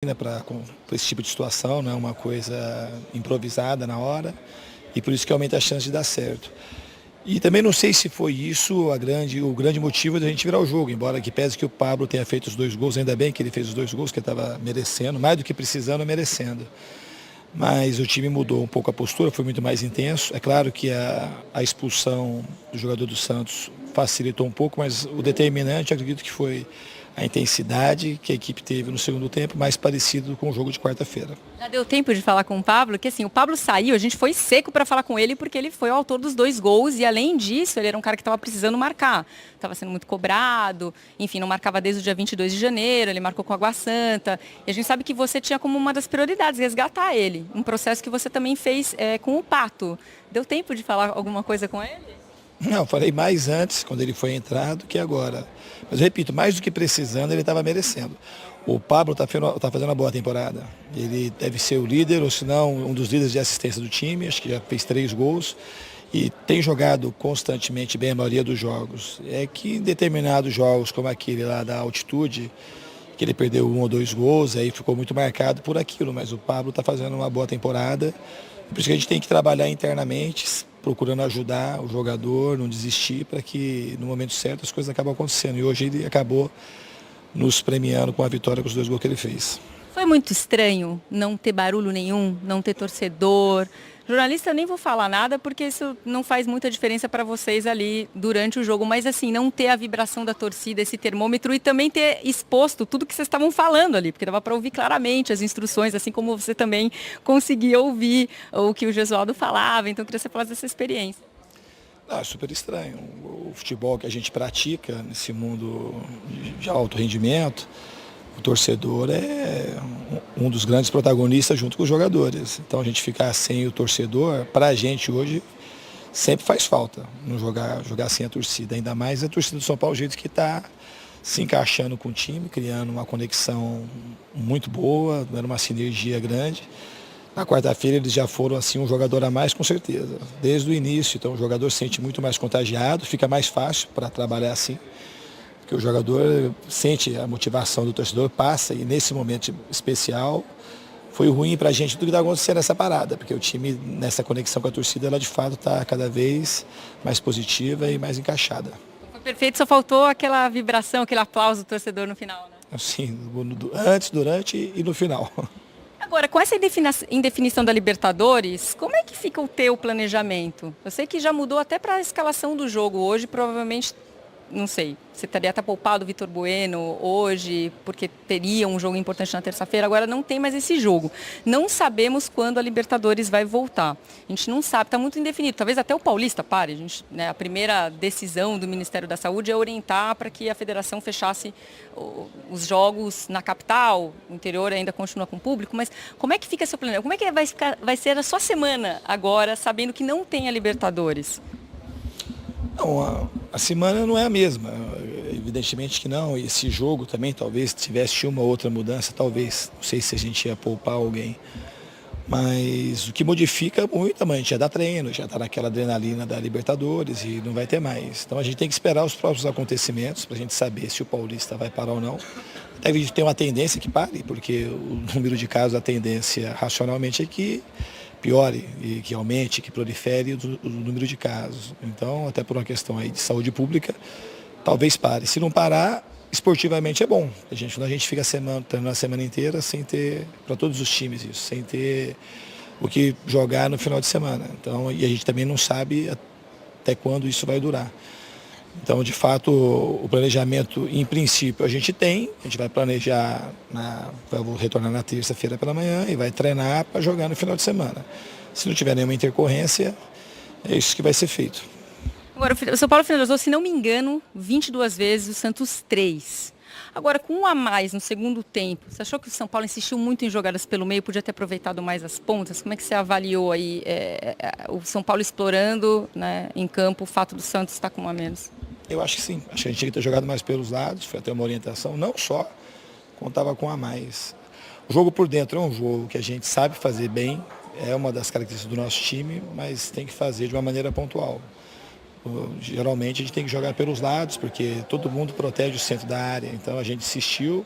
Para esse tipo de situação, não é uma coisa improvisada na hora, e por isso que aumenta a chance de dar certo. E também não sei se foi isso o grande motivo da gente virar o jogo, embora que pese que o Pablo tenha feito os 2 gols, ainda bem que ele fez os 2 gols, que ele estava merecendo, mais do que precisando, merecendo. Mas o time mudou um pouco a postura, foi muito mais intenso. É claro que a expulsão do jogador do Santos facilitou um pouco, mas o determinante, acredito que foi a intensidade que a equipe teve no segundo tempo, mais parecido com o jogo de quarta-feira. Já deu tempo de falar com o Pablo, que assim, o Pablo saiu, a gente foi seco para falar com ele porque ele foi o autor dos 2 gols e além disso, ele era um cara que estava precisando marcar. Estava sendo muito cobrado, enfim, não marcava desde o dia 22 de janeiro, ele marcou com a Água Santa. E a gente sabe que você tinha como uma das prioridades resgatar ele, um processo que você também fez com o Pato. Deu tempo de falar alguma coisa com ele? Não, falei mais antes, quando ele foi entrar, do que agora. Mas eu repito, mais do que precisando, ele estava merecendo. O Pablo está fazendo uma boa temporada. Ele deve ser o líder, ou se não, um dos líderes de assistência do time. Acho que já fez 3 gols. E tem jogado constantemente bem a maioria dos jogos. É que em determinados jogos, como aquele lá da altitude, que ele perdeu 1 ou 2 gols, aí ficou muito marcado por aquilo. Mas o Pablo está fazendo uma boa temporada. Por isso que a gente tem que trabalhar internamente, procurando ajudar o jogador, não desistir, para que no momento certo as coisas acabem acontecendo. E hoje ele acabou nos premiando com a vitória com os 2 gols que ele fez. Foi muito estranho não ter barulho nenhum, não ter torcedor. Jornalista, eu nem vou falar nada porque isso não faz muita diferença para vocês ali durante o jogo, mas assim, não ter a vibração da torcida, esse termômetro e também ter exposto tudo que vocês estavam falando ali, porque dava para ouvir claramente as instruções, assim como você também conseguia ouvir o que o Gesualdo falava. Então, eu queria que você falasse dessa experiência. É super estranho. O futebol que a gente pratica nesse mundo de alto rendimento, o torcedor é um dos grandes protagonistas junto com os jogadores. Então a gente ficar sem o torcedor, para a gente hoje, sempre faz falta não jogar sem a torcida. Ainda mais a torcida do São Paulo, o jeito que está se encaixando com o time, criando uma conexão muito boa, dando uma sinergia grande. Na quarta-feira eles já foram assim um jogador a mais, com certeza, desde o início. Então o jogador se sente muito mais contagiado, fica mais fácil para trabalhar assim. Porque o jogador sente a motivação do torcedor, passa, e nesse momento especial foi ruim para a gente tudo que está acontecendo nessa parada, porque o time, nessa conexão com a torcida, ela de fato está cada vez mais positiva e mais encaixada. Foi perfeito, só faltou aquela vibração, aquele aplauso do torcedor no final, né? Assim, antes, durante e no final. Agora, com essa indefinição da Libertadores, como é que fica o teu planejamento? Eu sei que já mudou até para a escalação do jogo hoje, provavelmente, não sei, você estaria até poupado o Vitor Bueno hoje, porque teria um jogo importante na terça-feira, agora não tem mais esse jogo. Não sabemos quando a Libertadores vai voltar. A gente não sabe, está muito indefinido. Talvez até o Paulista pare. A primeira decisão do Ministério da Saúde é orientar para que a federação fechasse os jogos na capital, o interior ainda continua com o público, mas como é que fica seu planejamento? Como é que vai ser a sua semana agora, sabendo que não tem a Libertadores? Não, a semana não é a mesma, evidentemente que não. Esse jogo também, talvez tivesse uma outra mudança, talvez. Não sei se a gente ia poupar alguém. Mas o que modifica muito, a gente já dá treino, já está naquela adrenalina da Libertadores e não vai ter mais. Então a gente tem que esperar os próximos acontecimentos para a gente saber se o Paulista vai parar ou não. Até a gente tem uma tendência que pare, porque o número de casos, a tendência racionalmente é que piore e que aumente, que prolifere o número de casos. Então, até por uma questão aí de saúde pública, talvez pare. Se não parar, esportivamente é bom. A gente fica treinando a semana inteira sem ter, para todos os times isso, sem ter o que jogar no final de semana. Então, e a gente também não sabe até quando isso vai durar. Então, de fato, o planejamento, em princípio, a gente vai planejar, vou retornar na terça-feira pela manhã e vai treinar para jogar no final de semana. Se não tiver nenhuma intercorrência, é isso que vai ser feito. Agora, o São Paulo finalizou, se não me engano, 22 vezes, o Santos 3. Agora, com um a mais no segundo tempo, você achou que o São Paulo insistiu muito em jogadas pelo meio, podia ter aproveitado mais as pontas? Como é que você avaliou aí o São Paulo explorando, né, em campo o fato do Santos estar com um a menos? Eu acho que sim. Acho que a gente tinha que ter jogado mais pelos lados, foi até uma orientação, não só contava com a mais. O jogo por dentro é um jogo que a gente sabe fazer bem, é uma das características do nosso time, mas tem que fazer de uma maneira pontual. Geralmente a gente tem que jogar pelos lados, porque todo mundo protege o centro da área, então a gente insistiu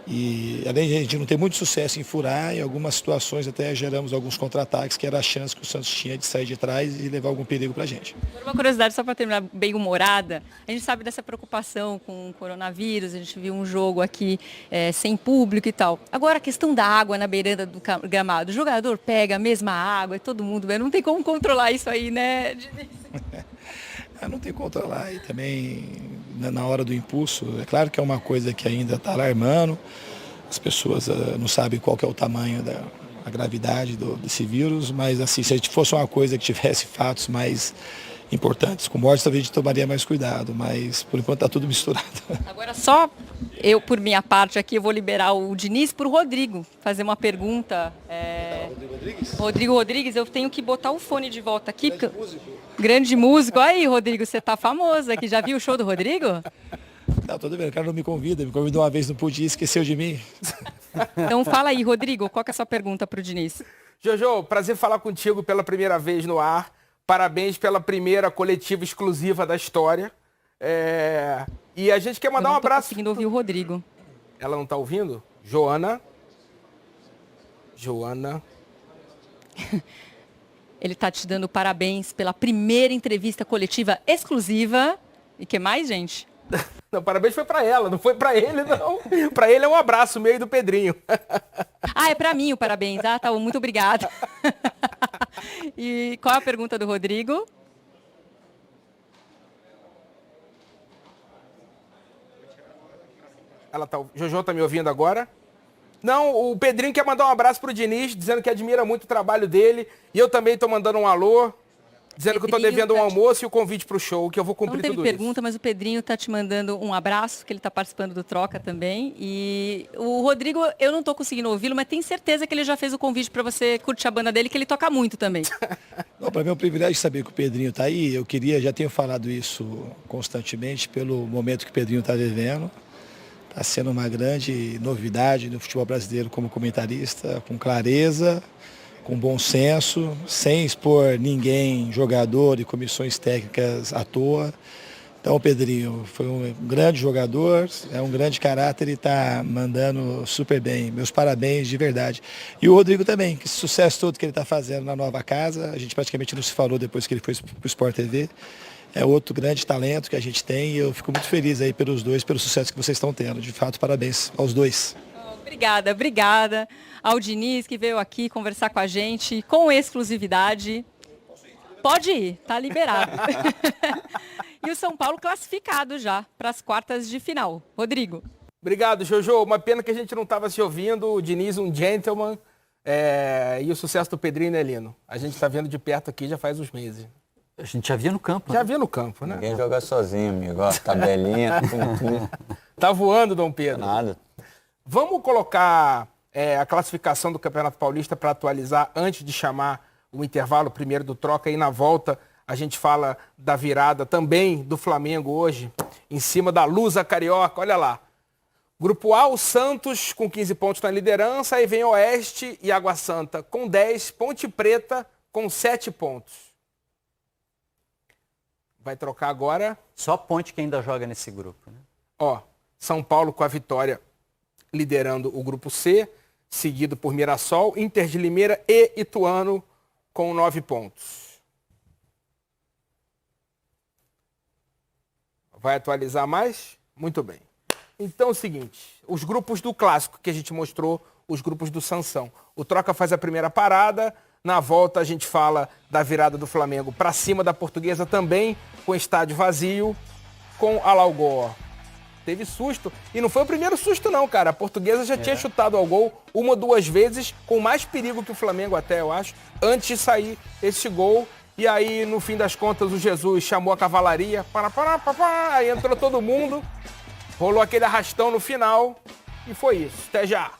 E além de a gente não ter muito sucesso em furar, em algumas situações até geramos alguns contra-ataques, que era a chance que o Santos tinha de sair de trás e levar algum perigo para a gente. Uma curiosidade, só para terminar bem humorada, a gente sabe dessa preocupação com o coronavírus, a gente viu um jogo aqui sem público e tal. Agora a questão da água na beiranda do gramado, o jogador pega a mesma água e todo mundo vê, não tem como controlar isso aí, né, Diniz? Não tem como controlar e também na hora do impulso, é claro que é uma coisa que ainda está alarmando, as pessoas não sabem qual que é o tamanho a gravidade desse vírus, mas assim, se a gente fosse uma coisa que tivesse fatos mais importantes, com mortes, talvez a gente tomaria mais cuidado, mas por enquanto está tudo misturado. Agora só eu, por minha parte aqui, eu vou liberar o Diniz para o Rodrigo fazer uma pergunta. Rodrigo Rodrigues, eu tenho que botar o fone de volta aqui. Grande músico. Aí, Rodrigo, você tá famoso aqui. Já viu o show do Rodrigo? Não, tô vendo, o cara não me convidou uma vez, não pude ir, esqueceu de mim. Então fala aí, Rodrigo, qual que é a sua pergunta para o Diniz? Jojo, prazer falar contigo pela primeira vez no ar. Parabéns pela primeira coletiva exclusiva da história. E a gente quer mandar um abraço. Não tô conseguindo ouvir o Rodrigo. Ela não tá ouvindo? Joana. Ele tá te dando parabéns pela primeira entrevista coletiva exclusiva. E que mais, gente? Não, parabéns foi pra ela, não foi pra ele, não. Pra ele é um abraço meio do Pedrinho. Ah, é pra mim o parabéns. Ah, tá, muito obrigada. E qual é a pergunta do Rodrigo? Jojo tá me ouvindo agora? Não, o Pedrinho quer mandar um abraço pro Diniz, dizendo que admira muito o trabalho dele. E eu também tô mandando um alô, dizendo que eu tô devendo um almoço e o convite pro show, que eu vou cumprir tudo isso. Não teve pergunta, mas o Pedrinho tá te mandando um abraço, que ele tá participando do Troca também. E o Rodrigo, eu não tô conseguindo ouvi-lo, mas tenho certeza que ele já fez o convite para você curtir a banda dele, que ele toca muito também. Para mim é um privilégio saber que o Pedrinho tá aí. Já tenho falado isso constantemente pelo momento que o Pedrinho tá vivendo. Está sendo uma grande novidade no futebol brasileiro como comentarista, com clareza, com bom senso, sem expor ninguém, jogador e comissões técnicas à toa. Então o Pedrinho foi um grande jogador, é um grande caráter e está mandando super bem. Meus parabéns de verdade. E o Rodrigo também, que esse sucesso todo que ele está fazendo na nova casa, a gente praticamente não se falou depois que ele foi para o Sport TV. É outro grande talento que a gente tem e eu fico muito feliz aí pelos dois, pelo sucesso que vocês estão tendo. De fato, parabéns aos dois. Obrigada ao Diniz que veio aqui conversar com a gente com exclusividade. Pode ir, tá liberado. E o São Paulo classificado já para as quartas de final. Rodrigo. Obrigado, Jojo. Uma pena que a gente não estava se ouvindo. O Diniz, um gentleman. E o sucesso do Pedrinho, né, Lino? A gente está vendo de perto aqui já faz uns meses. A gente já via no campo. Já via no campo, né? Ninguém joga sozinho, amigo. Ó, tabelinha, tum. Tá voando, Dom Pedro. Nada. Vamos colocar a classificação do Campeonato Paulista para atualizar antes de chamar o intervalo primeiro do Troca. E na volta a gente fala da virada também do Flamengo hoje, em cima da Lusa Carioca. Olha lá. Grupo A, o Santos com 15 pontos na liderança. Aí vem Oeste e Água Santa com 10. Ponte Preta com 7 pontos. Vai trocar agora. Só Ponte que ainda joga nesse grupo, né? Ó, São Paulo com a vitória liderando o grupo C, seguido por Mirassol, Inter de Limeira e Ituano com 9 pontos. Vai atualizar mais? Muito bem. Então é o seguinte, os grupos do Clássico que a gente mostrou, os grupos do Sansão. O Troca faz a primeira parada. Na volta a gente fala da virada do Flamengo para cima da Portuguesa também, com estádio vazio, com Alagoas. Teve susto. E não foi o primeiro susto não, cara. A Portuguesa já tinha chutado ao gol 1 ou 2 vezes, com mais perigo que o Flamengo até, eu acho, antes de sair esse gol. E aí, no fim das contas, o Jesus chamou a cavalaria. Aí entrou todo mundo. Rolou aquele arrastão no final. E foi isso. Até já.